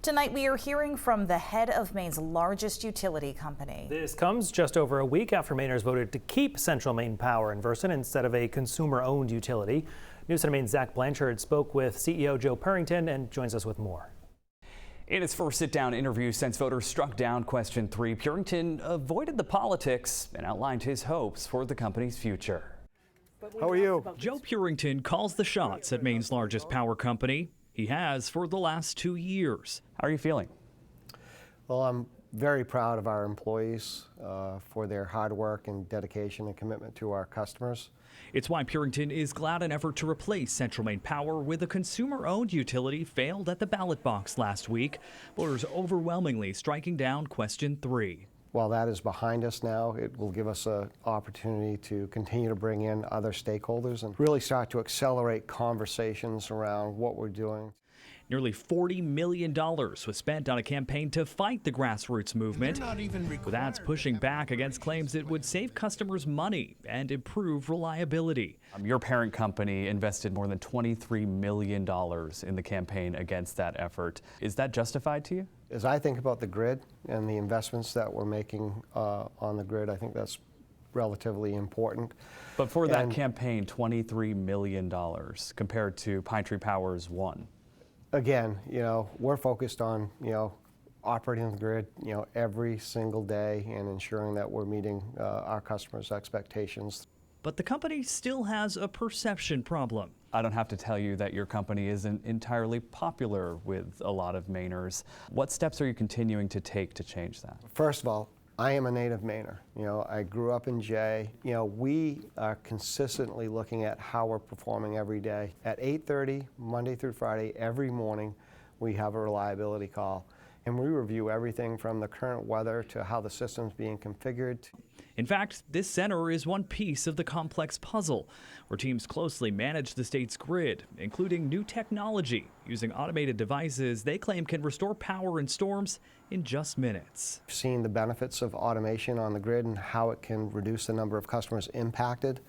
Tonight we are hearing from the head of Maine's largest utility company. This comes just over a week after Mainers voted to keep Central Maine Power in Versant instead of a consumer-owned utility. News 7 Maine's Zach Blanchard spoke with CEO Joe Purington and joins us with more. In his first sit-down interview since voters struck down question 3, Purington avoided the politics and outlined his hopes for the company's future. How are you? Joe Purington calls the shots at Maine's largest power company. He has for the last 2 years. How are you feeling? Well, I'm very proud of our employees for their hard work and dedication and commitment to our customers. It's why Purington is glad an effort to replace Central Maine Power with a consumer-owned utility failed at the ballot box last week. Voters overwhelmingly striking down question 3. While that is behind us now, it will give us an opportunity to continue to bring in other stakeholders and really start to accelerate conversations around what we're doing. Nearly $40 million was spent on a campaign to fight the grassroots movement, with ads pushing back against claims it would save customers money and improve reliability. Your parent company invested more than $23 million in the campaign against that effort. Is that justified to you? As I think about the grid and the investments that we're making on the grid, I think that's relatively important. But for that campaign, $23 million compared to Pine Tree Power's $1 million. Again, we're focused on, operating the grid, every single day and ensuring that we're meeting our customers' expectations. But the company still has a perception problem. I don't have to tell you that your company isn't entirely popular with a lot of Mainers. What steps are you continuing to take to change that? First of all, I am a native Mainer. I grew up in Jay. We are consistently looking at how we're performing every day. At 8:30, Monday through Friday, every morning, we have a reliability call. And we review everything from the current weather to how the system's being configured. In fact, this center is one piece of the complex puzzle, where teams closely manage the state's grid, including new technology, using automated devices they claim can restore power in storms in just minutes. We've seen the benefits of automation on the grid and how it can reduce the number of customers impacted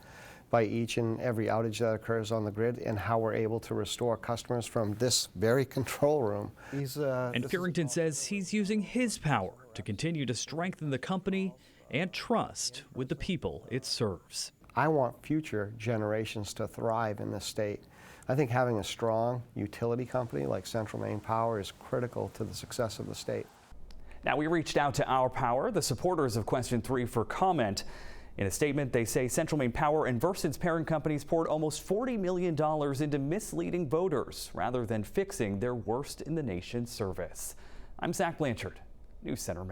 by each and every outage that occurs on the grid, and how we're able to restore customers from this very control room. And Purington says he's using his power to continue to strengthen the company and trust with the people it serves. I want future generations to thrive in this state. I think having a strong utility company like Central Maine Power is critical to the success of the state. Now, we reached out to Our Power, the supporters of question 3, for comment. In a statement, they say Central Maine Power and Versant's parent companies poured almost $40 million into misleading voters rather than fixing their worst in the nation service. I'm Zach Blanchard, News Center Maine.